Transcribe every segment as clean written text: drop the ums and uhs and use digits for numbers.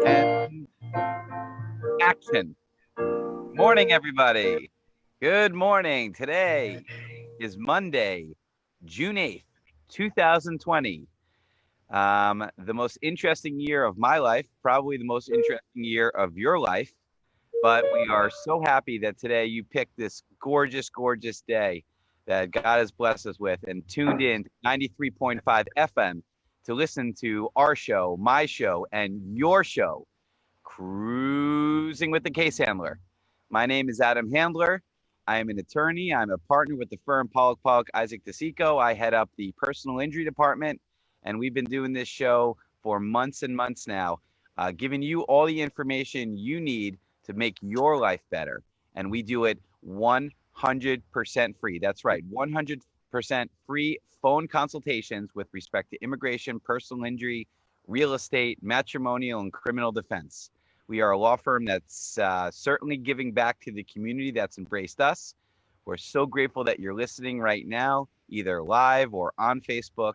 And action. Morning, everybody. Good morning. Today is Monday, June 8th, 2020. The most interesting year of my life, probably the most interesting year of your life. But we are so happy that today you picked this gorgeous, gorgeous day that God has blessed us with and tuned in to 93.5 FM to listen to our show, my show, and your show, Cruising with the Case Handler. My name is Adam Handler. I am an attorney. I'm a partner with the firm Pollack, Isaac DeSico. I head up the personal injury department, and we've been doing this show for months and months now, giving you all the information you need to make your life better. And we do it 100% free. That's right, 100% free phone consultations with respect to immigration, personal injury, real estate, matrimonial, and criminal defense. We are a law firm that's certainly giving back to the community that's embraced us. We're so grateful that you're listening right now, either live or on Facebook.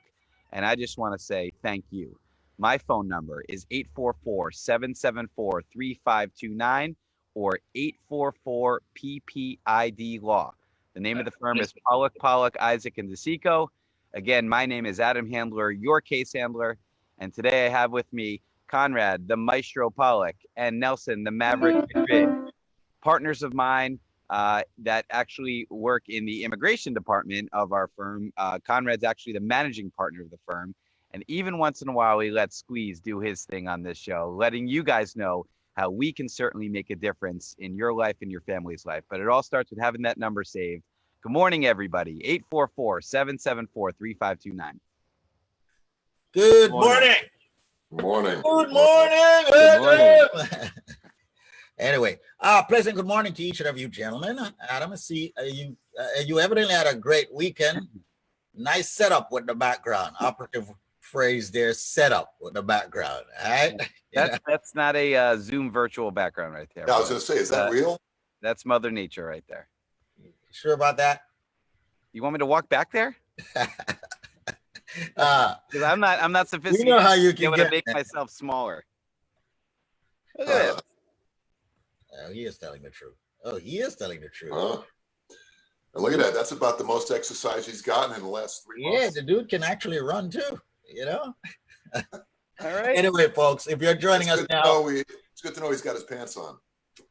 And I just want to say thank you. My phone number is 844-774-3529 or 844-PPID-LAW. The name of the firm is Pollack, Isaac, and DeSico. Again, my name is Adam Handler, your case handler. And today I have with me Conrad, the Maestro Pollack, and Nelson, the Maverick Madrid, partners of mine that actually work in the immigration department of our firm. Conrad's actually the managing partner of the firm. And even once in a while, we let Squeeze do his thing on this show, letting you guys know how we can certainly make a difference in your life and your family's life. But it all starts with having that number saved. Good morning, everybody. 844-774-3529. Good morning. Morning. Good morning. Good morning. Anyway, pleasant good morning to each and every you gentlemen. Adam, I see you evidently had a great weekend. Nice setup with the background. Operative phrase there, setup with the background. All right. That's not a Zoom virtual background right there. Yeah, I was going to say, is that real? That's Mother Nature right there. Sure about that? You want me to walk back there? Because I'm not sophisticated. We know how you can able to make myself smaller. Look at it. Oh, he is telling the truth. And look at that. That's about the most exercise he's gotten in the last 3 months. Yeah, the dude can actually run too, you know? All right. Anyway, folks, if you're joining us now. It's good to know he's got his pants on.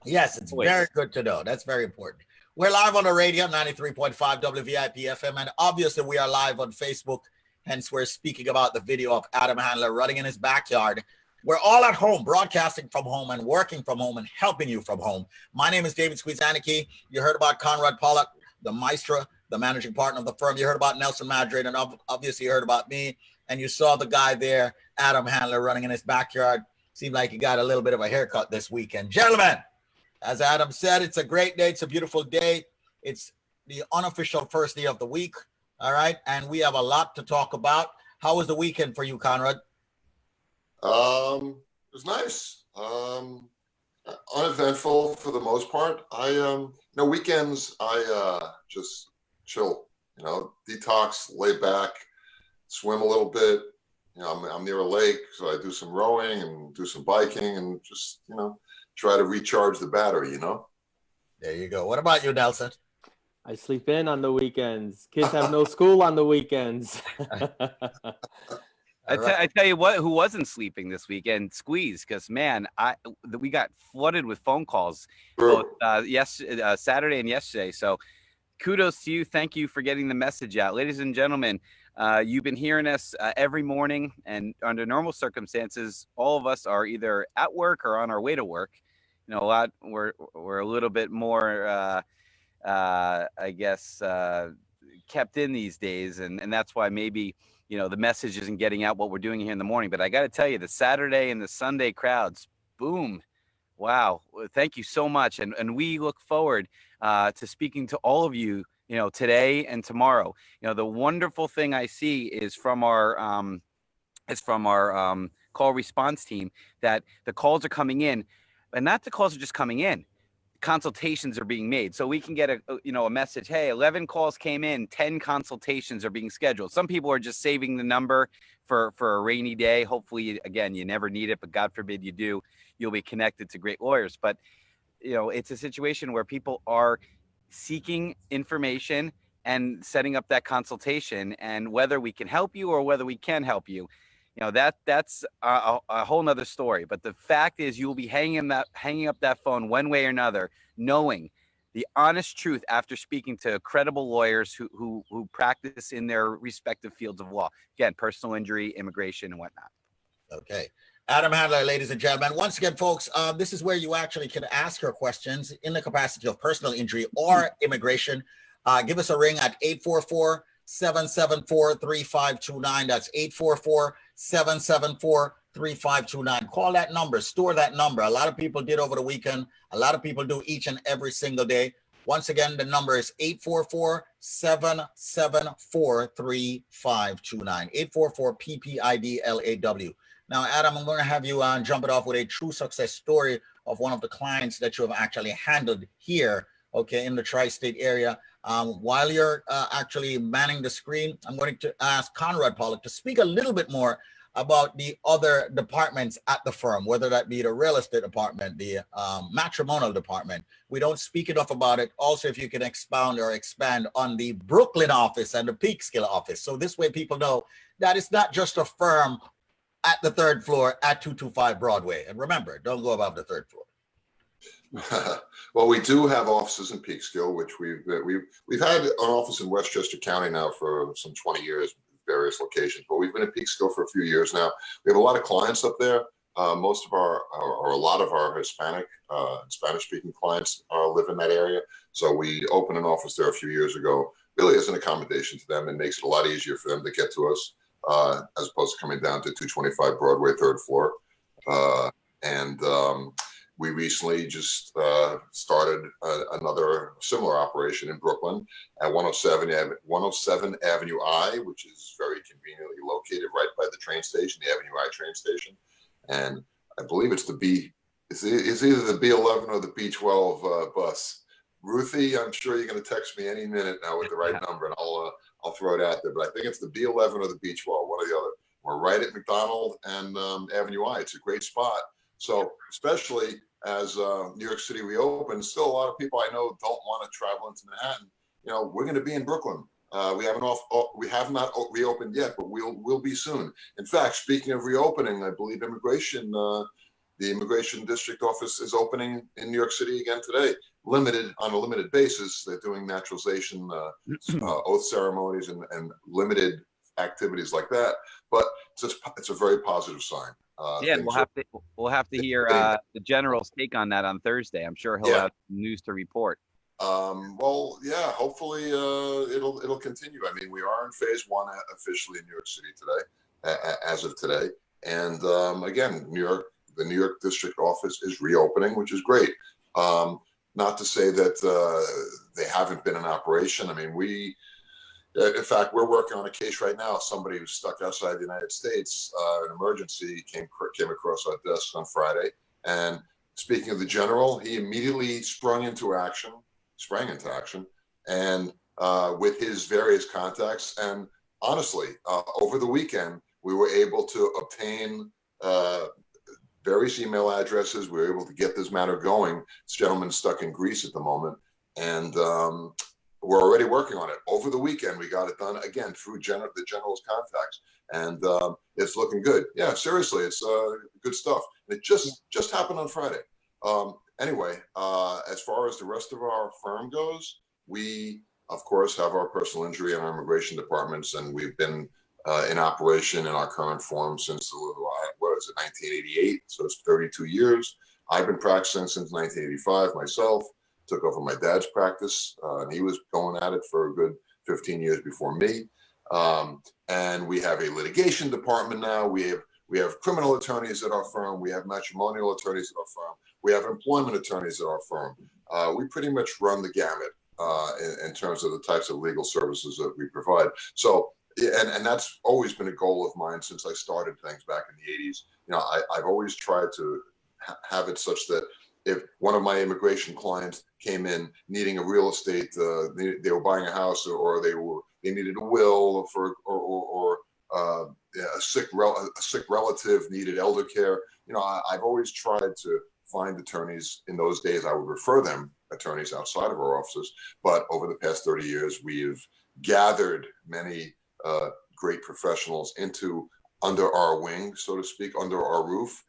Yes, it's very good to know. That's very important. We're live on the radio, 93.5 WVIP FM, and obviously we are live on Facebook. Hence, we're speaking about the video of Adam Handler running in his backyard. We're all at home, broadcasting from home and working from home and helping you from home. My name is David Squeezaniki. You heard about Conrad Pollack, the maestro, the managing partner of the firm. You heard about Nelson Madrid, and obviously you heard about me. And you saw the guy there, Adam Handler, running in his backyard. Seemed like he got a little bit of a haircut this weekend. Gentlemen, as Adam said, it's a great day. It's a beautiful day. It's the unofficial first day of the week. All right. And we have a lot to talk about. How was the weekend for you, Conrad? It was nice. Uneventful for the most part. Weekends, I just chill, detox, lay back, swim a little bit. I'm near a lake, so I do some rowing and do some biking and just, try to recharge the battery, There you go. What about you, Nelson? I sleep in on the weekends. Kids have no school on the weekends. I tell you what, who wasn't sleeping this weekend? Squeeze, because man, we got flooded with phone calls both Saturday and yesterday. So kudos to you. Thank you for getting the message out, ladies and gentlemen. You've been hearing us every morning, and under normal circumstances, all of us are either at work or on our way to work. We're a little bit more, kept in these days, and that's why maybe the message isn't getting out what we're doing here in the morning. But I got to tell you, the Saturday and the Sunday crowds, boom. Wow. Thank you so much. And we look forward to speaking to all of you, today and tomorrow. The wonderful thing I see is from our call response team that the calls are coming in, and not the calls are just coming in. consultations are being made. So we can get a message, hey, 11 calls came in, 10 consultations are being scheduled. Some people are just saving the number for a rainy day. Hopefully, again, you never need it, but God forbid you do, you'll be connected to great lawyers. But, it's a situation where people are seeking information and setting up that consultation, and whether we can help you or whether we can help you, that's a whole nother story. But the fact is, you'll be hanging up that phone one way or another, knowing the honest truth after speaking to credible lawyers who practice in their respective fields of law. Again, personal injury, immigration, and whatnot. Okay. Adam Handler, ladies and gentlemen. Once again, folks, this is where you actually can ask your questions in the capacity of personal injury or immigration. Give us a ring at 844-774-3529. That's 844-774-3529. Call that number, store that number. A lot of people did over the weekend. A lot of people do each and every single day. Once again, the number is 844-774-3529. 844-PPID-LAW. Now, Adam, I'm going to have you jump it off with a true success story of one of the clients that you have actually handled here, okay, in the tri-state area. While you're actually manning the screen, I'm going to ask Conrad Pollack to speak a little bit more about the other departments at the firm, whether that be the real estate department, the matrimonial department. We don't speak enough about it. Also, if you can expound or expand on the Brooklyn office and the Peekskill office. So this way people know that it's not just a firm at the third floor at 225 Broadway. And remember, don't go above the third floor. Well, we do have offices in Peekskill, which we've had an office in Westchester County now for some 20 years, various locations, but we've been in Peekskill for a few years now. We have a lot of clients up there. Most of our, or a lot of our Hispanic, Spanish-speaking clients live in that area. So we opened an office there a few years ago, really as an accommodation to them, and makes it a lot easier for them to get to us, as opposed to coming down to 225 Broadway, third floor. We recently just started another similar operation in Brooklyn at 107 Avenue I, which is very conveniently located right by the train station, the Avenue I train station. And I believe it's it's either the B11 or the B12 bus. Ruthie, I'm sure you're going to text me any minute now with the right number, and I'll throw it out there. But I think it's the B11 or the B12, one or the other. We're right at McDonald and Avenue I. It's a great spot. So especially as New York City reopens, still a lot of people I know don't want to travel into Manhattan. We're going to be in Brooklyn. We have not reopened yet, but we'll be soon. In fact, speaking of reopening, I believe the Immigration District Office is opening in New York City again today, on a limited basis. They're doing naturalization, oath ceremonies, and limited activities like that. But it's a very positive sign. We'll have to hear the general's take on that on Thursday. I'm sure he'll have news to report. Well, yeah, hopefully it'll continue. I mean, we are in phase 1 officially in New York City today, as of today. And again, the New York District Office is reopening, which is great. Not to say that they haven't been in operation. I mean, in fact, we're working on a case right now. Somebody who's stuck outside the United States, an emergency came across our desk on Friday. And speaking of the general, he immediately sprang into action, and with his various contacts. And honestly, over the weekend, we were able to obtain various email addresses. We were able to get this matter going. This gentleman's stuck in Greece at the moment, and we're already working on it. Over the weekend, we got it done again through the general's contacts, and it's looking good. Yeah, seriously, it's good stuff. And it just happened on Friday. Anyway, as far as the rest of our firm goes, we of course have our personal injury and our immigration departments, and we've been in operation in our current form since 1988. So it's 32 years. I've been practicing since 1985 myself. Took over my dad's practice, and he was going at it for a good 15 years before me. And we have a litigation department now. We have criminal attorneys at our firm. We have matrimonial attorneys at our firm. We have employment attorneys at our firm. We pretty much run the gamut in terms of the types of legal services that we provide. So, and that's always been a goal of mine since I started things back in the 80s. I've always tried to have it such that if one of my immigration clients came in needing a real estate, they were buying a house, or they needed a will for, or a sick relative needed elder care. You know, I've always tried to find attorneys. In those days, I would refer them attorneys outside of our offices. But over the past 30 years, we've gathered many great professionals under our wing, so to speak, under our roof.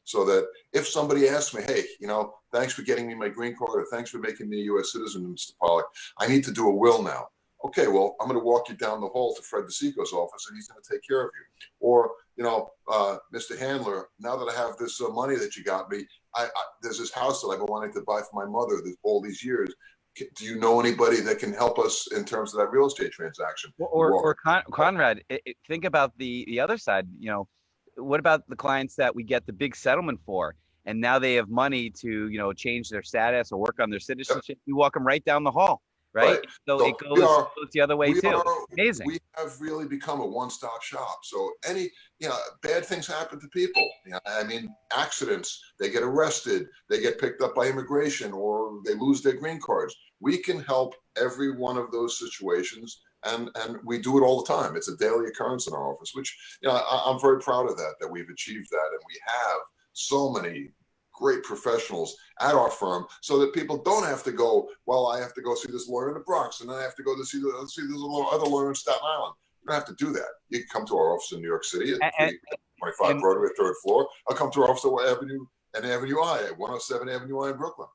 So that if somebody asks me, hey, you know, thanks for getting me my green card, or thanks for making me a U.S. citizen, Mr. Pollack, I need to do a will now. Okay, well, I'm going to walk you down the hall to Fred DeSico's office, and he's going to take care of you. Or, you know, Mr. Handler, now that I have this money that you got me, there's this house that I've been wanting to buy for my mother all these years. Do you know anybody that can help us in terms of that real estate transaction? Or Conrad, think about the other side. You know, what about the clients that we get the big settlement for, and now they have money to, you know, change their status or work on their citizenship? Yep. You walk them right down the hall, right? So it goes the other way too. Amazing. We have really become a one-stop shop. So bad things happen to people. You know, I mean, accidents, they get arrested, they get picked up by immigration, or they lose their green cards. We can help every one of those situations. And we do it all the time. It's a daily occurrence in our office, which, you know, I'm very proud of that we've achieved that. And we have so many great professionals at our firm, so that people don't have to go, well, I have to go see this lawyer in the Bronx, and then I have to go to see this other lawyer in Staten Island. You don't have to do that. You can come to our office in New York City at 25 Broadway, 3rd floor. I'll come to our office at Avenue I at 107 Avenue I in Brooklyn.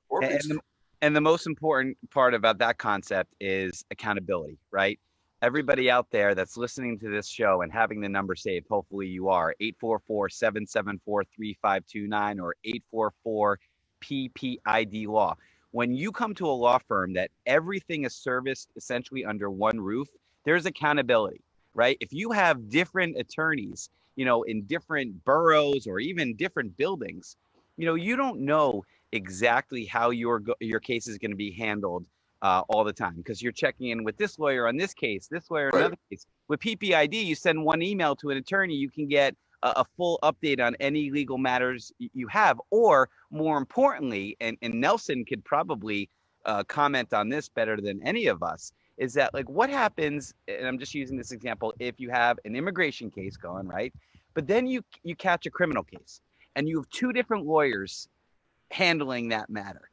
And the most important part about that concept is accountability, right? Everybody out there that's listening to this show and having the number saved, hopefully you are, 844-774-3529 or 844 PPID law. When you come to a law firm that everything is serviced essentially under one roof, there's accountability, right? If you have different attorneys, you know, in different boroughs or even different buildings, you know, you don't know exactly how your case is going to be handled all the time, because you're checking in with this lawyer on this case, this lawyer on another case. With PPID, you send one email to an attorney, you can get a full update on any legal matters you have. Or more importantly, and Nelson could probably comment on this better than any of us, is that, like, what happens, and I'm just using this example, if you have an immigration case going, right? But then you catch a criminal case, and you have two different lawyers handling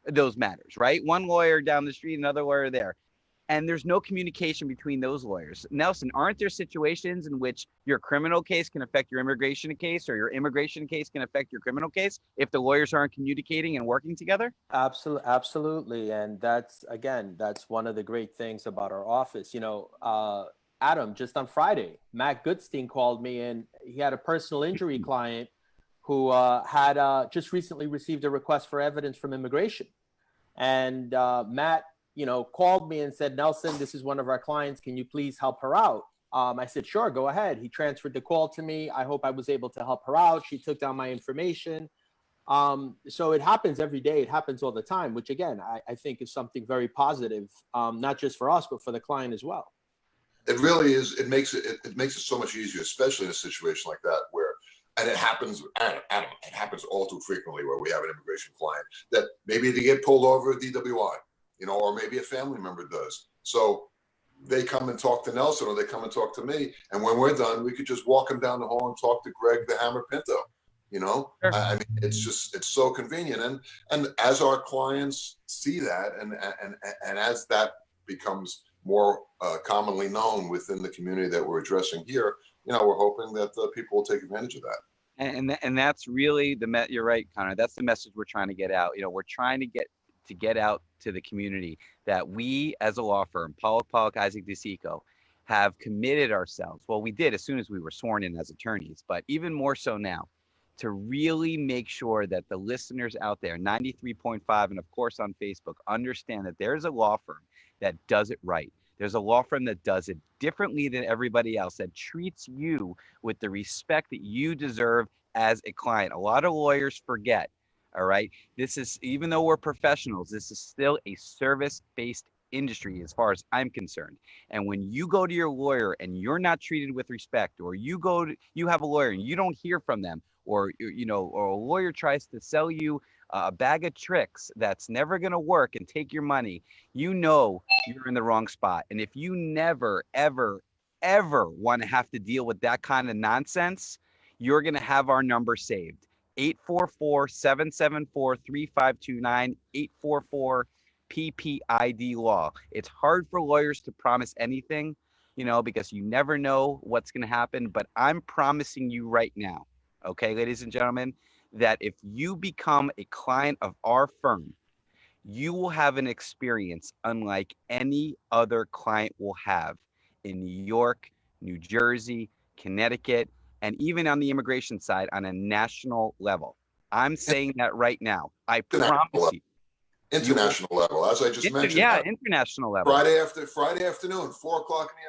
those matters, right? One lawyer down the street, another lawyer there. And there's no communication between those lawyers. Nelson, aren't there situations in which your criminal case can affect your immigration case, or your immigration case can affect your criminal case if the lawyers aren't communicating and working together? Absolutely. And that's one of the great things about our office. You know, Adam, just on Friday, Matt Goodstein called me, and he had a personal injury client who had just recently received a request for evidence from immigration. And Matt, you know, called me and said, Nelson, this is one of our clients. Can you please help her out? I said, sure, go ahead. He transferred the call to me. I hope I was able to help her out. She took down my information. So it happens every day. It happens all the time, which again, I think is something very positive, not just for us, but for the client as well. It really is. It makes it so much easier, especially in a situation like that where, and it happens, Adam, it happens all too frequently where we have an immigration client that maybe they get pulled over at DWI, you know, or maybe a family member does. So they come and talk to Nelson, or they come and talk to me. And when we're done, we could just walk them down the hall and talk to Greg the Hammer Pinto, you know? Sure. I mean, it's so convenient. And as our clients see that, and as that becomes more commonly known within the community that we're addressing here, you know, we're hoping that people will take advantage of that. And that's really you're right, Connor. That's the message we're trying to get out. You know, we're trying to get out to the community that we, as a law firm, Pollack, Isaac DeSico, have committed ourselves. Well, we did as soon as we were sworn in as attorneys, but even more so now, to really make sure that the listeners out there, 93.5, and of course on Facebook, understand that there's a law firm that does it right. There's a law firm that does it differently than everybody else, that treats you with the respect that you deserve as a client. A lot of lawyers forget, all right? This is, even though we're professionals, this is still a service-based industry as far as I'm concerned. And when you go to your lawyer and you're not treated with respect, or you have a lawyer and you don't hear from them, or, you know, or a lawyer tries to sell you a bag of tricks that's never going to work and take your money, you know you're in the wrong spot. And if you never, ever, ever want to have to deal with that kind of nonsense, you're going to have our number saved. 844-774-3529, 844 PPID law. It's hard for lawyers to promise anything, you know, because you never know what's going to happen. But I'm promising you right now, okay, ladies and gentlemen, that if you become a client of our firm, you will have an experience unlike any other client will have in New York, New Jersey, Connecticut, and even on the immigration side on a national level. I'm saying that right now. I promise you. International level, as I just mentioned. Yeah, international level. Friday afternoon, 4:00 in the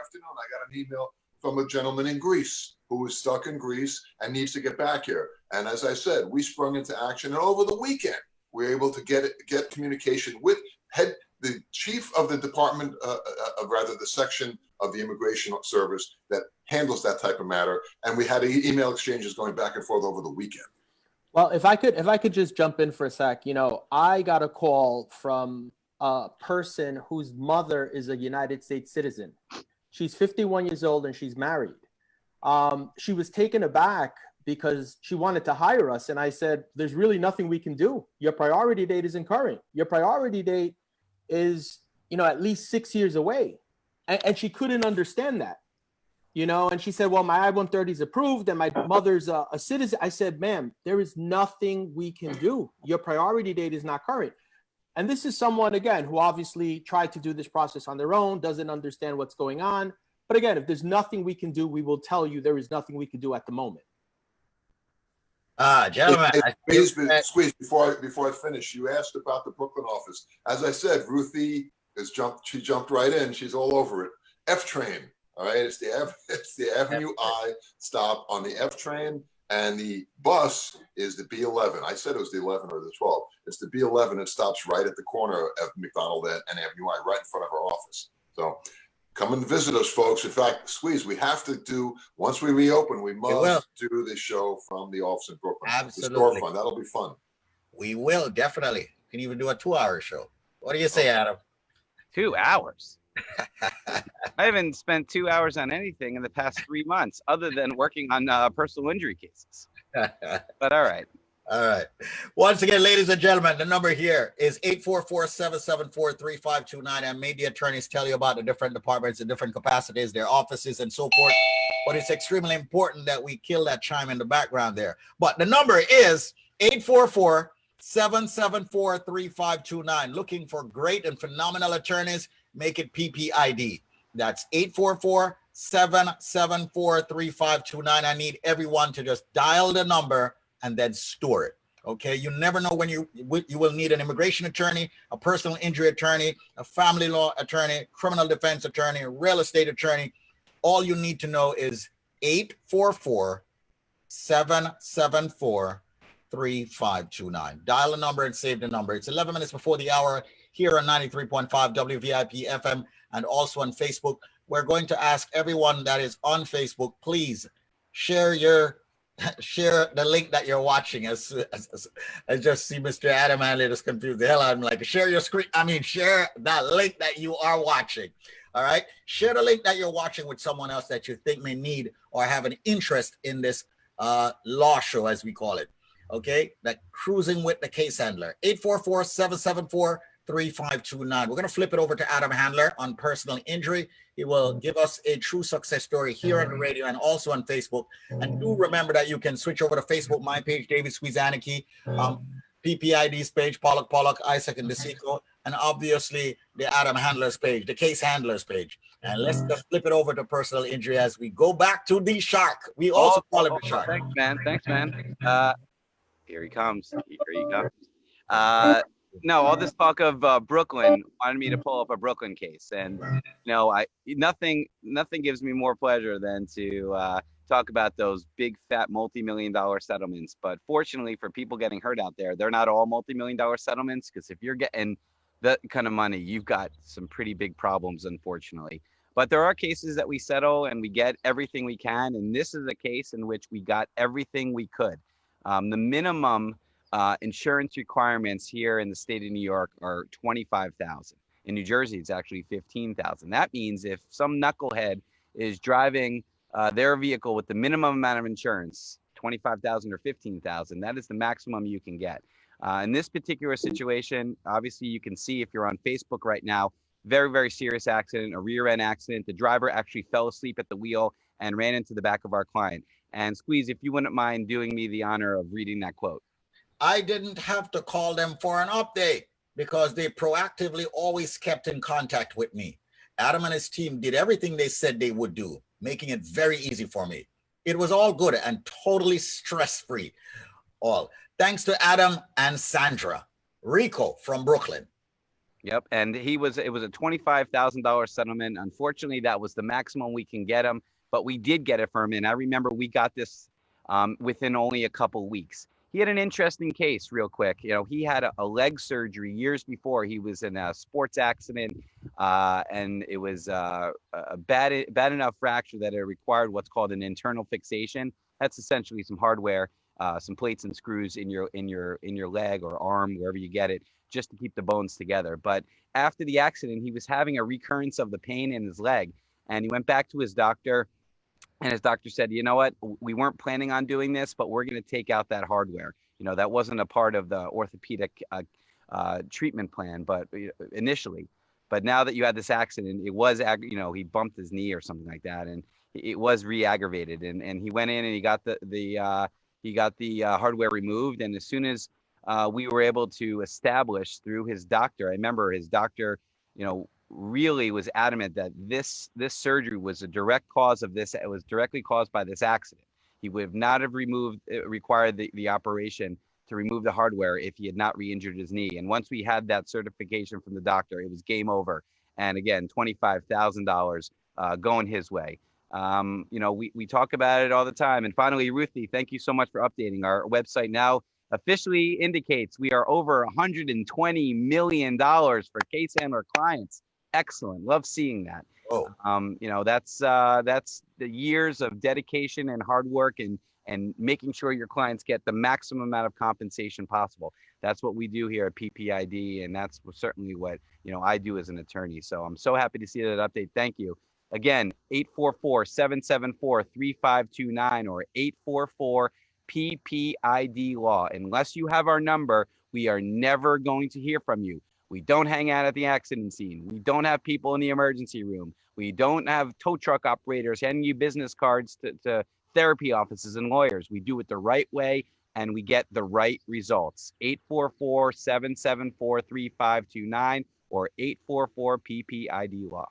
afternoon, I got an email from a gentleman in Greece who was stuck in Greece and needs to get back here. And as I said, we sprung into action. And over the weekend, we were able to get communication with the chief of the department, the section of the immigration service that handles that type of matter. And we had email exchanges going back and forth over the weekend. Well, if I could just jump in for a sec, you know, I got a call from a person whose mother is a United States citizen. She's 51 years old and she's married. She was taken aback because she wanted to hire us. And I said, there's really nothing we can do. Your priority date isn't current. Your priority date is, you know, at least 6 years away. And she couldn't understand that. You know, and she said, well, my I-130 is approved and my mother's a citizen. I said, ma'am, there is nothing we can do. Your priority date is not current. And this is someone, again, who obviously tried to do this process on their own, doesn't understand what's going on. But again, if there's nothing we can do, we will tell you there is nothing we can do at the moment. Gentlemen, Squeeze, before I finish, you asked about the Brooklyn office. As I said, Ruthie she jumped right in. She's all over it. F train. All right, it's the Avenue I stop on the F train, and the bus is the B11. I said it was the 11 or the 12. It's the B11. It stops right at the corner of McDonald and Avenue I, right in front of our office. So come and visit us, folks. In fact, Squeeze, we have to do, once we reopen, we must do the show from the office in Brooklyn. Absolutely. The storefront. That'll be fun. We will, definitely. We can even do a 2-hour show. What do you say, Adam? 2 hours? I haven't spent 2 hours on anything in the past 3 months other than working on personal injury cases. But all right. All right. Once again, ladies and gentlemen, the number here is 844-774-3529. And may the attorneys tell you about the different departments, the different capacities, their offices, and so forth. But it's extremely important that we kill that chime in the background there. But the number is 844-774-3529. Looking for great and phenomenal attorneys. Make it PPID. That's 844-774-3529. I need everyone to just dial the number and then store it. Okay, you never know when you will need an immigration attorney, a personal injury attorney, a family law attorney, criminal defense attorney, a real estate attorney. All you need to know is 844-774-3529. Dial the number and save the number. It's 11 minutes before the hour here on 93.5 WVIP FM and also on Facebook. We're going to ask everyone that is on Facebook, please share the link that you're watching. As I just see Mr. Adam Hanley just confused the hell out of me. Like, share your screen. I mean, share that link that you are watching. All right. Share the link that you're watching with someone else that you think may need or have an interest in this law show, as we call it. Okay. That cruising with the case handler. 844-774-3529. We're going to flip it over to Adam Handler on personal injury. He will give us a true success story here on the radio and also on Facebook. And do remember that you can switch over to Facebook, my page, David Squeezaniki, PPID's page, Pollack, Isaac, and DeSico, and obviously the Adam Handler's page, the case handler's page. And let's just flip it over to personal injury as we go back to the shark. We also call him the shark. Thanks, man. Here he comes. No, all this talk of Brooklyn wanted me to pull up a Brooklyn case, and nothing gives me more pleasure than to talk about those big fat multi-million-dollar settlements. But fortunately for people getting hurt out there, they're not all multi-million-dollar settlements, because if you're getting that kind of money, you've got some pretty big problems, unfortunately. But there are cases that we settle and we get everything we can, and this is a case in which we got everything we could. The minimum insurance requirements here in the state of New York are $25,000. In New Jersey, it's actually $15,000. That means if some knucklehead is driving their vehicle with the minimum amount of insurance, $25,000 or $15,000, that is the maximum you can get. In this particular situation, obviously you can see if you're on Facebook right now, very, very serious accident, a rear end accident. The driver actually fell asleep at the wheel and ran into the back of our client. And Squeeze, if you wouldn't mind doing me the honor of reading that quote. I didn't have to call them for an update because they proactively always kept in contact with me. Adam and his team did everything they said they would do, making it very easy for me. It was all good and totally stress-free. All thanks to Adam and Sandra. Rico from Brooklyn. Yep, and it was a $25,000 settlement. Unfortunately, that was the maximum we can get him, but we did get it for him. And I remember we got this within only a couple weeks. He had an interesting case real quick. You know, he had a leg surgery years before. He was in a sports accident, and it was a bad enough fracture that it required what's called an internal fixation. That's essentially some hardware, some plates and screws in your leg or arm, wherever you get it, just to keep the bones together. But after the accident, he was having a recurrence of the pain in his leg, and he went back to his doctor. And his doctor said, you know what, we weren't planning on doing this, but we're going to take out that hardware. You know, that wasn't a part of the orthopedic treatment plan, but initially. But now that you had this accident, it was, you know, he bumped his knee or something like that, and it was re-aggravated. And he went in and he got the hardware removed. And as soon as we were able to establish through his doctor, I remember his doctor, you know, really was adamant that this surgery was a direct cause of this. It was directly caused by this accident. He would not have required the operation to remove the hardware if he had not re-injured his knee. And once we had that certification from the doctor, it was game over. And again, $25,000 going his way. You know, we talk about it all the time. And finally, Ruthie, thank you so much for updating. Our website now officially indicates we are over $120 million for case handler clients. Excellent. Love seeing that. Oh, you know, that's the years of dedication and hard work and making sure your clients get the maximum amount of compensation possible. That's what we do here at PPID, and that's certainly what, you know, I do as an attorney. So I'm so happy to see that update. Thank you. Again, 844-774-3529 or 844-PPID law. Unless you have our number, we are never going to hear from you. We don't hang out at the accident scene. We don't have people in the emergency room. We don't have tow truck operators handing you business cards to therapy offices and lawyers. We do it the right way, and we get the right results. 844-774-3529 or 844-PPID law.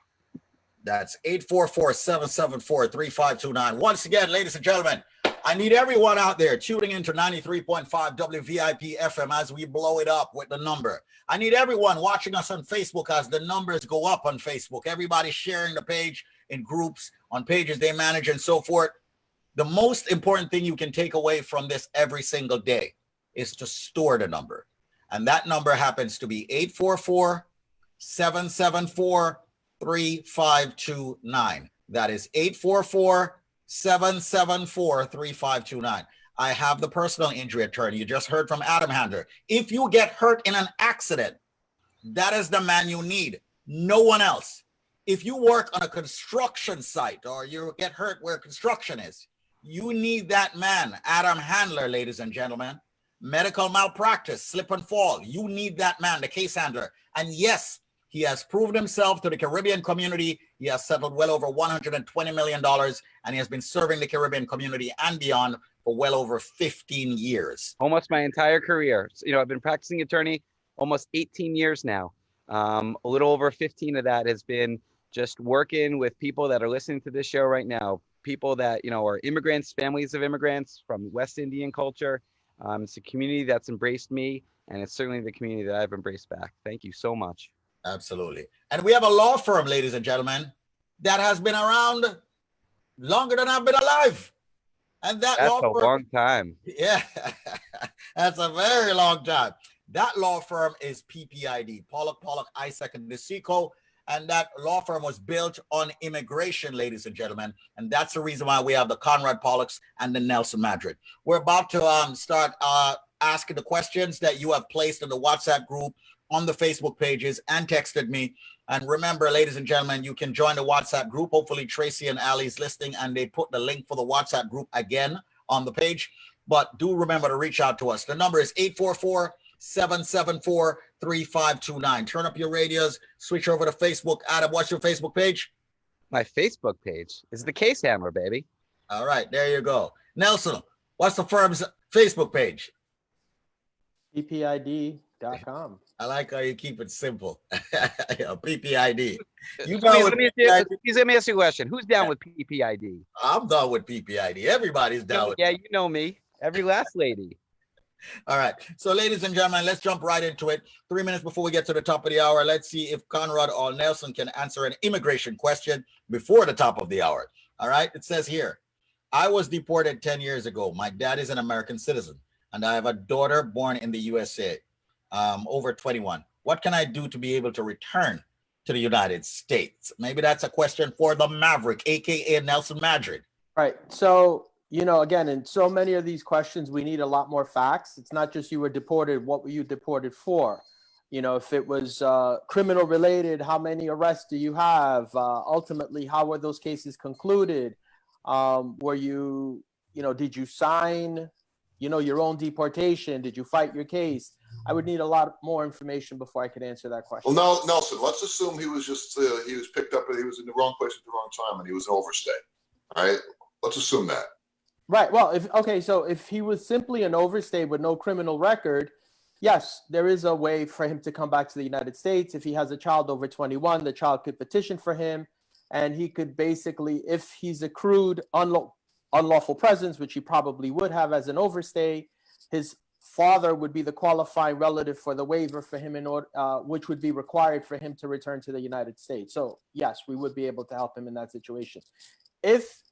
That's 844-774-3529. Once again, ladies and gentlemen, I need everyone out there tuning into 93.5 WVIP FM as we blow it up with the number. I need everyone watching us on Facebook as the numbers go up on Facebook. Everybody sharing the page in groups, on pages they manage and so forth. The most important thing you can take away from this every single day is to store the number. And that number happens to be 844-774-3529. That is 844-774-3529. I have the personal injury attorney. You just heard from Adam Handler. If you get hurt in an accident, that is the man you need. No one else. If you work on a construction site or you get hurt where construction is, you need that man, Adam Handler, ladies and gentlemen. Medical malpractice, slip and fall. You need that man, the case handler. And yes, he has proven himself to the Caribbean community. He has settled well over $120 million, and he has been serving the Caribbean community and beyond for well over 15 years. Almost my entire career. You know, I've been practicing attorney almost 18 years now. A little over 15 of that has been just working with people that are listening to this show right now. People that, you know, are immigrants, families of immigrants from West Indian culture. It's a community that's embraced me, and it's certainly the community that I've embraced back. Thank you so much. Absolutely. And we have a law firm, ladies and gentlemen, that has been around longer than I've been alive. And that's a long time. Yeah, that's a very long time. That law firm is PPID, Pollack, Isaac, and DeSico. And that law firm was built on immigration, ladies and gentlemen. And that's the reason why we have the Conrad Pollacks and the Nelson Madrid. We're about to start asking the questions that you have placed in the WhatsApp group, on the Facebook pages, and texted me. And remember, ladies and gentlemen, you can join the WhatsApp group. Hopefully Tracy and Ali's listening, and they put the link for the WhatsApp group again on the page. But do remember to reach out to us. The number is 844-774-3529. Turn up your radios, switch over to Facebook. Adam, what's your Facebook page? My Facebook page is the Case Handler, baby. All right, there you go. Nelson, what's the firm's Facebook page? PPID.com. I like how you keep it simple. PPID. Let me ask you a question. Who's down with PPID? I'm done with PPID. Everybody's down with it. Yeah, you know me. Every last lady. All right. So, ladies and gentlemen, let's jump right into it. 3 minutes before we get to the top of the hour, let's see if Conrad or Nelson can answer an immigration question before the top of the hour. All right. It says here, I was deported 10 years ago. My dad is an American citizen, and I have a daughter born in the USA, over 21. What can I do to be able to return to the United States? Maybe that's a question for the Maverick, a.k.a. Nelson Madrid. Right. So, again, in so many of these questions, we need a lot more facts. It's not just you were deported, what were you deported for? If it was criminal related, how many arrests do you have? Ultimately, how were those cases concluded? Were you, did you sign, your own deportation? Did you fight your case? I would need a lot more information before I could answer that question. Well, Nelson, let's assume he was just, he was picked up and he was in the wrong place at the wrong time and he was an overstay. All right. Let's assume that. Right. Well, so if he was simply an overstay with no criminal record, yes, there is a way for him to come back to the United States. If he has a child over 21, the child could petition for him, and he could basically, if he's accrued unlawful presence, which he probably would have as an overstay, his father would be the qualifying relative for the waiver for him in order, which would be required for him to return to the United States. So yes, we would be able to help him in that situation. If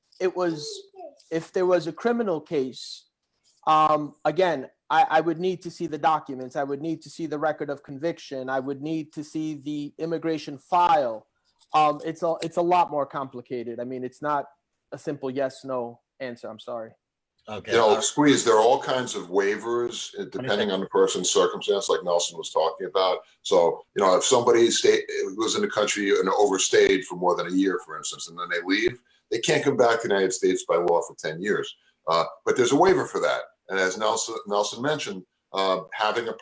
there was a criminal case, again, I would need to see the documents. I would need to see the record of conviction. I would need to see the immigration file. It's a lot more complicated. I mean, it's not a simple yes, no answer. I'm sorry. Okay. Squeeze, there are all kinds of waivers depending on the person's circumstance, like Nelson was talking about. So, if somebody was in the country and overstayed for more than a year, for instance, and then they leave, they can't come back to the United States by law for 10 years. But there's a waiver for that. And as Nelson mentioned, having a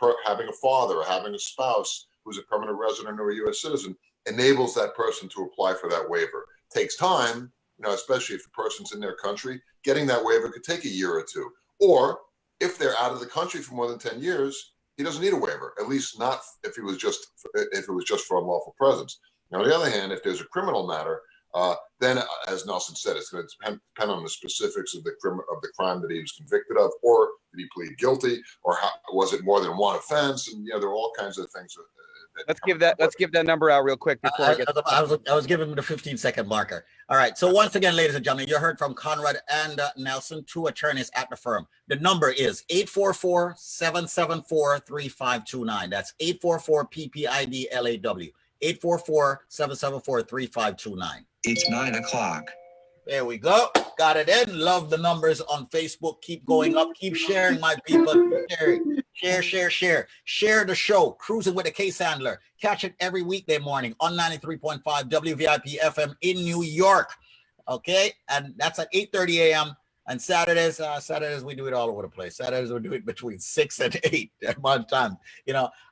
father or having a spouse who's a permanent resident or a U.S. citizen enables that person to apply for that waiver. Takes time, especially if the person's in their country. Getting that waiver could take a year or two. Or if they're out of the country for more than 10 years, he doesn't need a waiver, at least not if it was just for unlawful presence. Now, on the other hand, if there's a criminal matter, then, as Nelson said, it's going to depend on the specifics of the crime that he was convicted of, or did he plead guilty, or was it more than one offense? And there are all kinds of things. Let's give that number out real quick before I was giving him the 15-second marker. All right. So once again, ladies and gentlemen, you heard from Conrad and Nelson, two attorneys at the firm. The number is 844-774-3529. That's 844-PPID-LAW. 844-774-3529. It's 9 o'clock. There we go. Got it in. Love the numbers on Facebook. Keep going up. Keep sharing, my people. Share. Share the show. Cruising with the Case Handler. Catch it every weekday morning on 93.5 WVIP FM in New York. Okay? And that's at 8:30 a.m. And Saturdays, we do it all over the place. Saturdays, we do it between 6 and 8 at one time.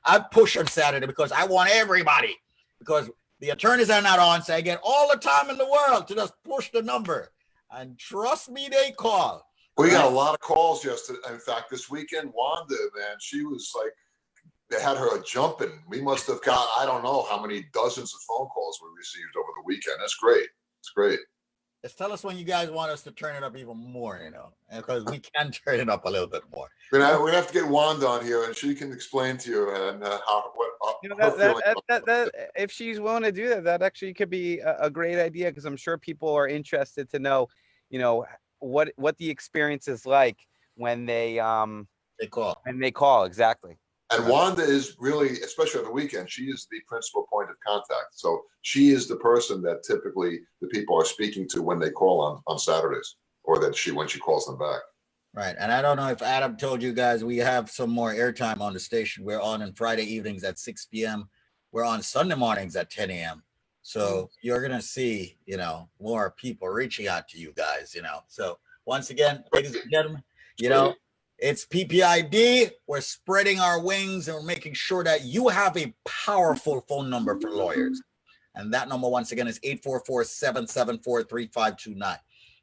I push on Saturday because I want everybody. Because the attorneys are not on, so I get all the time in the world to just push the number. And trust me, they call. We got a lot of calls yesterday. In fact, this weekend, Wanda, man, she was like, they had her jumping. We must have got, I don't know how many dozens of phone calls we received over the weekend. That's great. It's great. Just tell us when you guys want us to turn it up even more, because we can turn it up a little bit more. We're gonna have to get Wanda on here, and she can explain to you and if she's willing to do that, that actually could be a great idea, because I'm sure people are interested to know, what the experience is like when they call. When they call, exactly. And Wanda is really, especially on the weekend, she is the principal point of contact. So she is the person that typically the people are speaking to when they call on Saturdays, or when she calls them back. Right. And I don't know if Adam told you guys, we have some more airtime on the station. We're on Friday evenings at 6 p.m. We're on Sunday mornings at 10 a.m. So you're going to see, more people reaching out to you guys, So once again, ladies and gentlemen, it's PPID. We're spreading our wings and we're making sure that you have a powerful phone number for lawyers. And that number, once again, is 844-774-3529.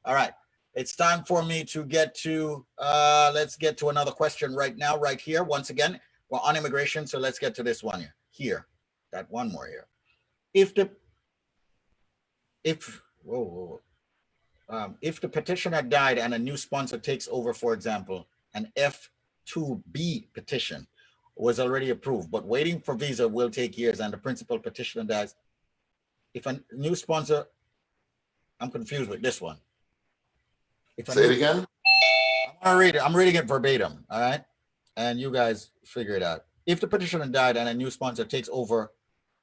All right. It's time for me to get to, let's get to another question right now, right here. Once again, we're on immigration, so let's get to this one here. That one more here. If the petitioner died and a new sponsor takes over, for example, an F2B petition was already approved, but waiting for visa will take years and the principal petitioner dies. If a new sponsor, I'm confused with this one. Say it again. I'm gonna read it. I'm reading it verbatim. All right, and you guys figure it out. If the petitioner died and a new sponsor takes over,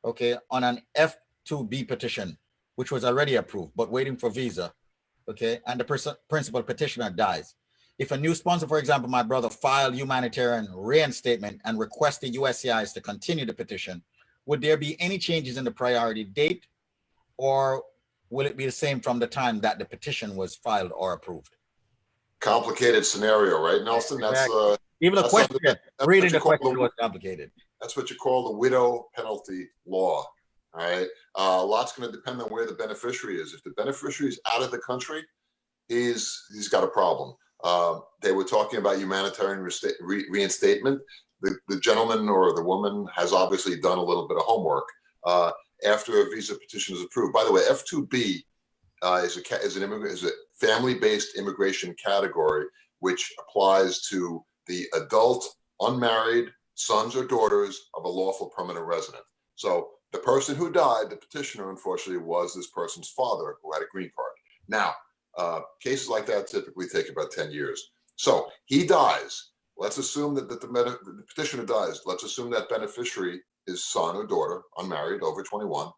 okay, on an F2B petition, which was already approved but waiting for visa, okay, and the principal petitioner dies. If a new sponsor, for example, my brother, filed humanitarian reinstatement and requested USCIS to continue the petition, would there be any changes in the priority date, or will it be the same from the time that the petition was filed or approved? Complicated scenario, right, Nelson? That's even the question. Reading the question was complicated. That's what you call the widow penalty law. All right. A lot's going to depend on where the beneficiary is. If the beneficiary is out of the country, he's got a problem. They were talking about humanitarian reinstatement. The gentleman or the woman has obviously done a little bit of homework. After a visa petition is approved. By the way, F2B is a family-based immigration category, which applies to the adult, unmarried sons or daughters of a lawful permanent resident. So the person who died, the petitioner, unfortunately, was this person's father who had a green card. Now, cases like that typically take about 10 years. So he dies. Let's assume that the petitioner dies. Let's assume that beneficiary, his son or daughter, unmarried, over 21,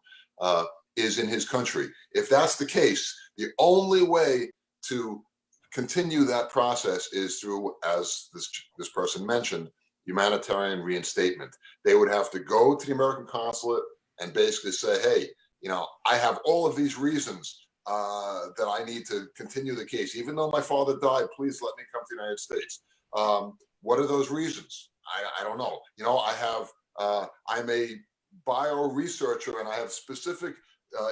is in his country. If that's the case, the only way to continue that process is through, as this person mentioned, humanitarian reinstatement. They would have to go to the American consulate and basically say, hey, I have all of these reasons that I need to continue the case. Even though my father died, please let me come to the United States. What are those reasons? I don't know. I'm a bio researcher and I have specific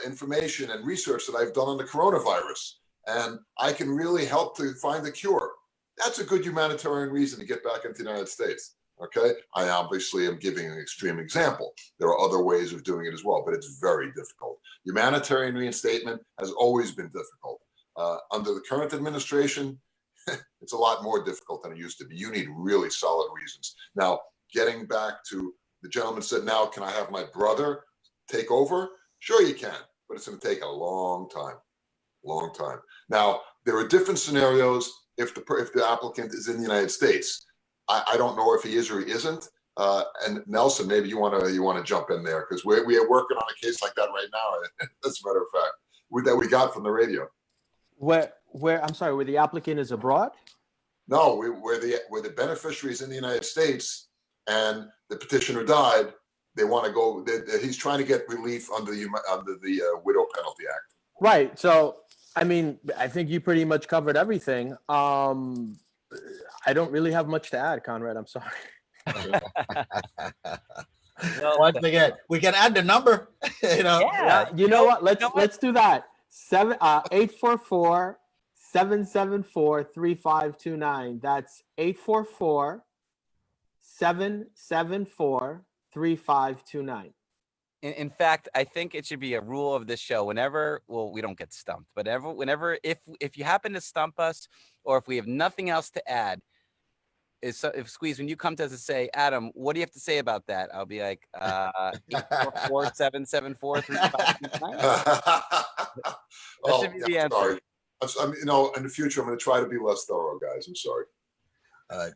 information and research that I've done on the coronavirus, and I can really help to find a cure. That's a good humanitarian reason to get back into the United States. Okay, I obviously am giving an extreme example. There are other ways of doing it as well, but it's very difficult. Humanitarian reinstatement has always been difficult. Under the current administration, it's a lot more difficult than it used to be. You need really solid reasons. Now, getting back to the gentleman said, now, can I have my brother take over? Sure you can, but it's going to take a long time. Now, there are different scenarios if the applicant is in the United States. I don't know if he is or he isn't. And Nelson, maybe you want to jump in there, because we are working on a case like that right now. As a matter of fact, that we got from the radio. Where I'm sorry, where the applicant is abroad? No, where the beneficiary is in the United States and the petitioner died. They want to go. He's trying to get relief under the Widow Penalty Act. Right. So, I mean, I think you pretty much covered everything. I don't really have much to add, Conrad. I'm sorry. Well, once again, we can add the number. Yeah. You know what? Let's do that. 844-774-3529. That's 844-774-3529. In fact, I think it should be a rule of this show. Whenever, we don't get stumped, but whenever, if you happen to stump us, or if we have nothing else to add, if Squeeze, when you come to us and say, Adam, what do you have to say about that? I'll be like, 844-774-3529. That should be the answer. Sorry. In the future, I'm going to try to be less thorough, guys. I'm sorry.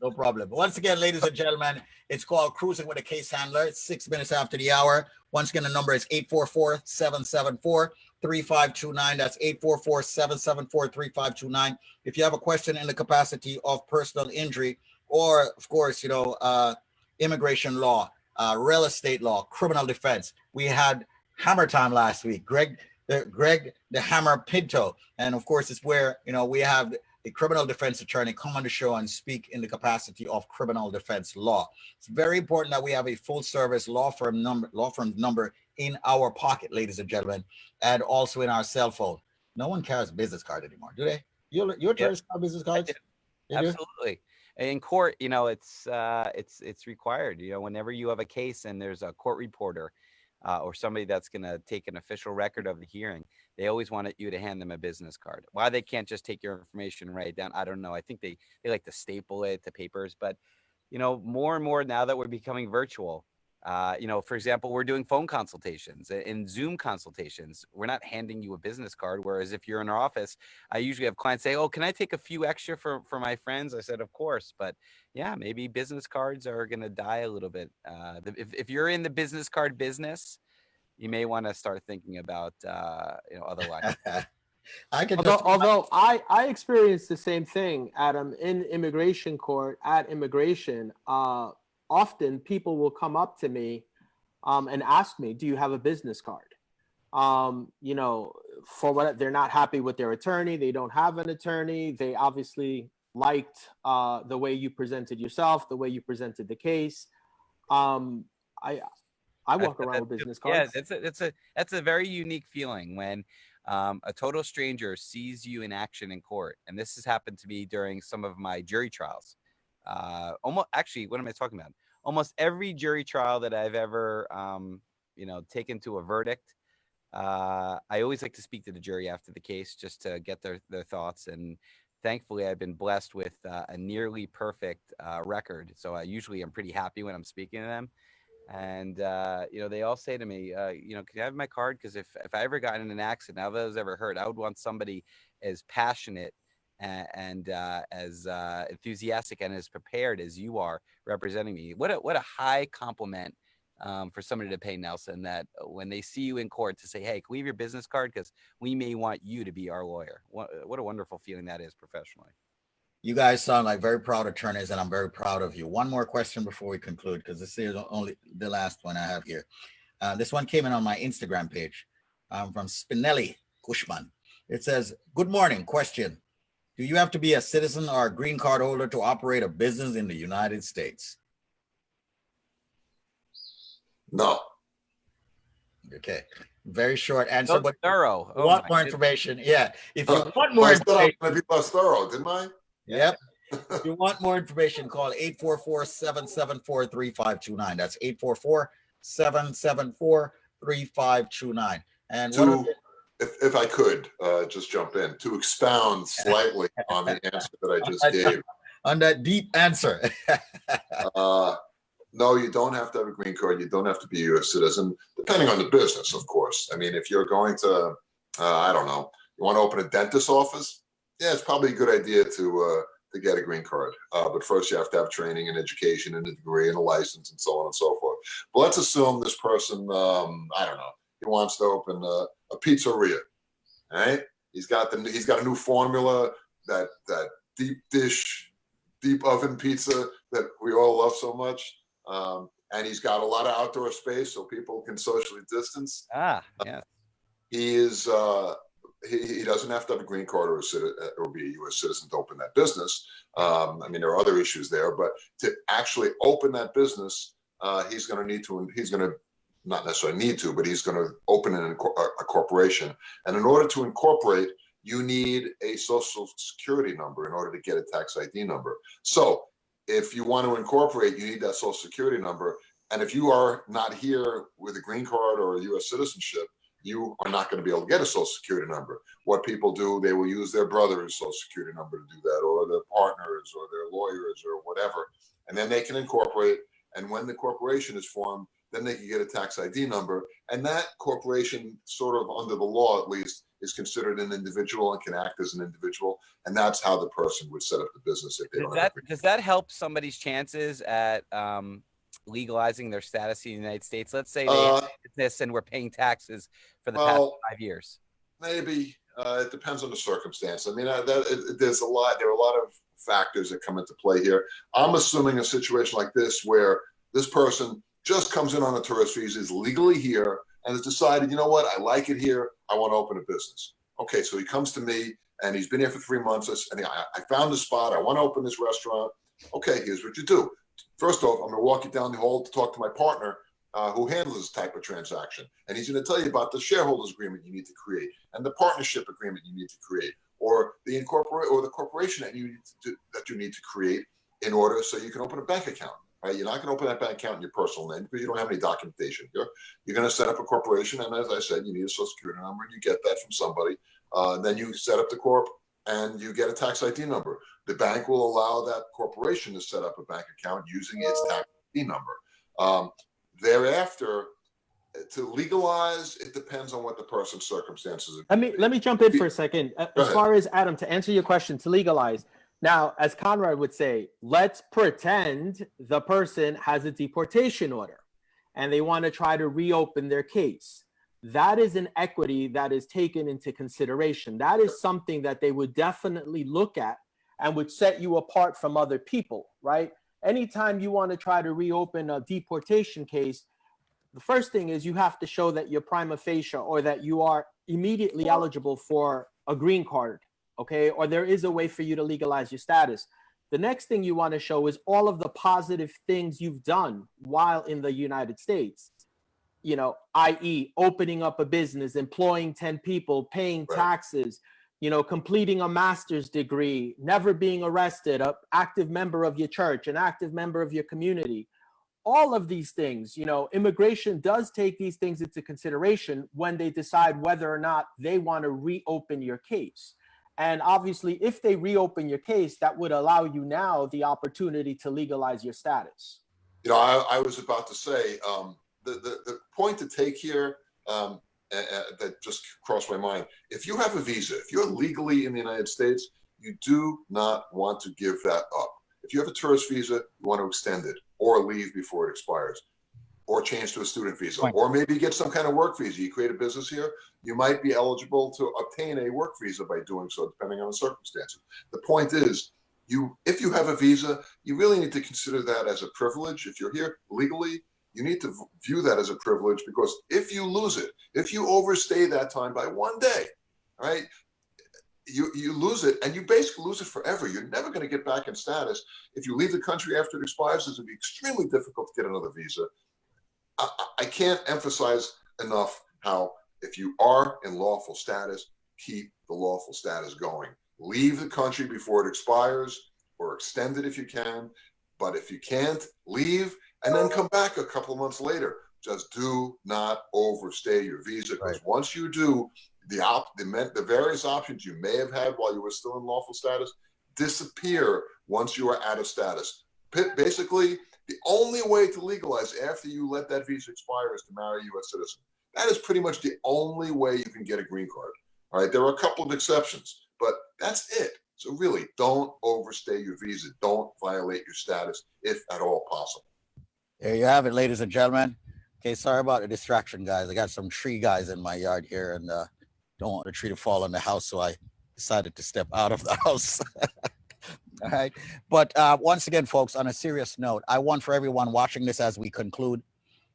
No problem. Once again, ladies and gentlemen, it's called Cruising with a Case Handler. It's 6 minutes after the hour. Once again, the number is 844-774-3529. That's 844-774-3529. If you have a question in the capacity of personal injury or, of course, immigration law, real estate law, criminal defense. We had Hammer Time last week. Greg the Hammer Pinto. And, of course, it's where, we have the criminal defense attorney come on the show and speak in the capacity of criminal defense law. It's very important that we have a full service law firm number in our pocket, ladies and gentlemen, and also in our cell phone. No one carries a business card anymore, do they? Your attorneys carry business cards? Absolutely. In court, it's required. Whenever you have a case and there's a court reporter or somebody that's going to take an official record of the hearing, they always want you to hand them a business card. Why they can't just take your information and write it down, I don't know. I think they like to staple it to papers. But, more and more now that we're becoming virtual, for example, we're doing phone consultations and Zoom consultations. We're not handing you a business card. Whereas if you're in our office, I usually have clients say, oh, can I take a few extra for my friends? I said, of course. But yeah, maybe business cards are going to die a little bit. If you're in the business card business, you may want to start thinking about, other lines. Although I experienced the same thing, Adam, in immigration court at immigration. Often people will come up to me and ask me, do you have a business card? For what they're not happy with their attorney. They don't have an attorney. They obviously liked the way you presented yourself, the way you presented the case. I walk around with business cards. Yeah, that's a very unique feeling when a total stranger sees you in action in court. And this has happened to me during some of my jury trials. What am I talking about? Almost every jury trial that I've ever, taken to a verdict. I always like to speak to the jury after the case just to get their thoughts. And thankfully, I've been blessed with a nearly perfect record. So I usually am pretty happy when I'm speaking to them. And, they all say to me, can I have my card? Because if I ever got in an accident, if I was ever hurt, I would want somebody as passionate and as enthusiastic and as prepared as you are representing me. What a high compliment for somebody to pay, Nelson, that when they see you in court to say, hey, can we have your business card? Because we may want you to be our lawyer. What a wonderful feeling that is professionally. You guys sound like very proud attorneys, and I'm very proud of you. One more question before we conclude, because this is only the last one I have here. This one came in on my Instagram page from Spinelli Cushman. It says, good morning. Question. Do you have to be a citizen or a green card holder to operate a business in the United States? No. Okay. Very short answer, so but thorough. Oh, want more information? Yeah. If you want more information, I'm going to be less thorough, didn't I? Yep. If you want more information, call 844-774-3529. That's 844-774-3529. And if I could just jump in to expound slightly on the answer that I just gave. On that deep answer. No, you don't have to have a green card. You don't have to be a U.S. citizen, depending on the business, of course. I mean, if you're going to, I don't know, you want to open a dentist office, yeah, it's probably a good idea to get a green card. But first, you have to have training and education and a degree and a license and so on and so forth. But let's assume this person, I don't know, he wants to open a pizzeria, right? He's got a new formula, that deep dish, deep oven pizza that we all love so much. And he's got a lot of outdoor space so people can socially distance. Yeah. He is. He doesn't have to have a green card or be a U.S. citizen to open that business. I mean, there are other issues there, but to actually open that business, he's going to not necessarily need to, but he's going to open a corporation. And in order to incorporate, you need a social security number in order to get a tax ID number. So if you want to incorporate, you need that social security number. And if you are not here with a green card or a U.S. citizenship, you are not going to be able to get a social security number. What people do, they will use their brother's social security number to do that, or their partners, or their lawyers, or whatever. And then they can incorporate. And when the corporation is formed, then they can get a tax ID number. And that corporation, sort of under the law at least, is considered an individual and can act as an individual. And that's how the person would set up the business if they don't have Does that help somebody's chances at legalizing their status in the United States? Let's say they have business and we're paying taxes for the past 5 years. Maybe. It depends on the circumstance. I mean, there are a lot of factors that come into play here. I'm assuming a situation like this where this person just comes in on a tourist visa, is legally here, and has decided, you know what, I like it here, I want to open a business. Okay, so he comes to me, and he's been here for 3 months, and I found a spot, I want to open this restaurant. Okay, here's what you do. First off, I'm going to walk you down the hall to talk to my partner who handles this type of transaction. And he's going to tell you about the shareholders agreement you need to create and the partnership agreement you need to create, or the corporation that you need to create in order so you can open a bank account. Right? You're not going to open that bank account in your personal name because you don't have any documentation here. You're going to set up a corporation, and as I said, you need a social security number, and you get that from somebody. Then you set up the corp, and you get a tax ID number. The bank will allow that corporation to set up a bank account using its tax ID number. Thereafter, to legalize, it depends on what the person's circumstances are. Let me jump in for a second. As far as Adam, to answer your question, to legalize. Now, as Conrad would say, let's pretend the person has a deportation order and they want to try to reopen their case. That is an equity that is taken into consideration. That is something that they would definitely look at and would set you apart from other people, right? Anytime you want to try to reopen a deportation case, the first thing is you have to show that you're prima facie, or that you are immediately eligible for a green card, okay? Or there is a way for you to legalize your status. The next thing you want to show is all of the positive things you've done while in the United States, you know, i.e. opening up a business, employing 10 people, paying taxes, you know, completing a master's degree, never being arrested, an active member of your church, an active member of your community. All of these things, you know, immigration does take these things into consideration when they decide whether or not they want to reopen your case. And obviously, if they reopen your case, that would allow you now the opportunity to legalize your status. You know, I was about to say, the point to take here that just crossed my mind. If you have a visa, if you're legally in the United States, you do not want to give that up. If you have a tourist visa, you want to extend it or leave before it expires, or change to a student visa, or maybe get some kind of work visa. You create a business here, you might be eligible to obtain a work visa by doing so, depending on the circumstances. The point is, if you have a visa, you really need to consider that as a privilege. If you're here legally, you need to view that as a privilege, because if you lose it, if you overstay that time by 1 day, right, you lose it, and you basically lose it forever. You're never going to get back in status. If you leave the country after it expires, it's going to be extremely difficult to get another visa. I can't emphasize enough how, if you are in lawful status, keep the lawful status going. Leave the country before it expires, or extend it if you can. But if you can't, leave and then come back a couple of months later. Just do not overstay your visa, because once you do, the various options you may have had while you were still in lawful status disappear once you are out of status. Basically, the only way to legalize after you let that visa expire is to marry a U.S. citizen. That is pretty much the only way you can get a green card. All right, there are a couple of exceptions, but that's it. So really, don't overstay your visa. Don't violate your status, if at all possible. There you have it, ladies and gentlemen. Okay, sorry about the distraction, guys. I got some tree guys in my yard here, and don't want the tree to fall on the house, so I decided to step out of the house. All right. But once again, folks, on a serious note, I want for everyone watching this as we conclude,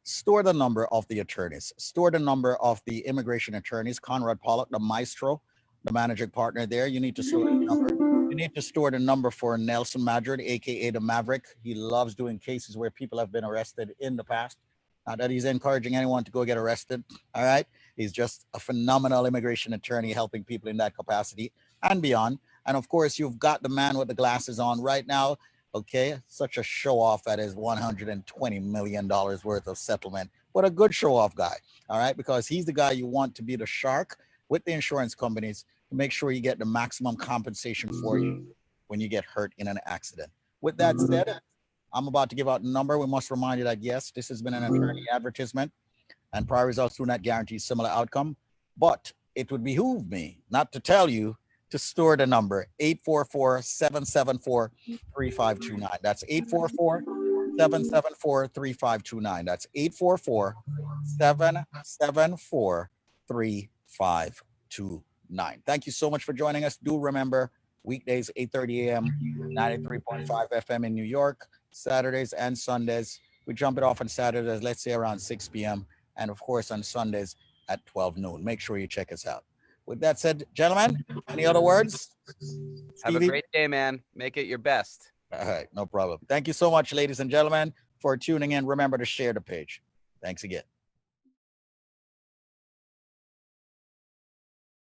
store the number of the attorneys, store the number of the immigration attorneys, Conrad Pollack, the maestro, the managing partner there. You need to store the number. You need to store the number for Nelson Madrid, aka the Maverick. He loves doing cases where people have been arrested in the past. Not that he's encouraging anyone to go get arrested. All right. He's just a phenomenal immigration attorney helping people in that capacity and beyond. And of course, you've got the man with the glasses on right now. Okay. Such a show off at his $120 million worth of settlement. What a good show off guy. All right. Because he's the guy you want to be the shark with the insurance companies to make sure you get the maximum compensation for you when you get hurt in an accident. With that said, I'm about to give out a number. We must remind you that, yes, this has been an attorney advertisement, and prior results do not guarantee similar outcome. But it would behoove me not to tell you to store the number 844-774-3529. That's 844-774-3529. That's 844-774-3529. Thank you so much for joining us. Do remember, weekdays 8:30 a.m., 93.5 FM in New York, Saturdays and Sundays. We jump it off on Saturdays, let's say around 6 p.m. And of course on Sundays at 12 noon. Make sure you check us out. With that said, gentlemen, any other words? Have a great day, man. Make it your best. All right, no problem. Thank you so much, ladies and gentlemen, for tuning in. Remember to share the page. Thanks again.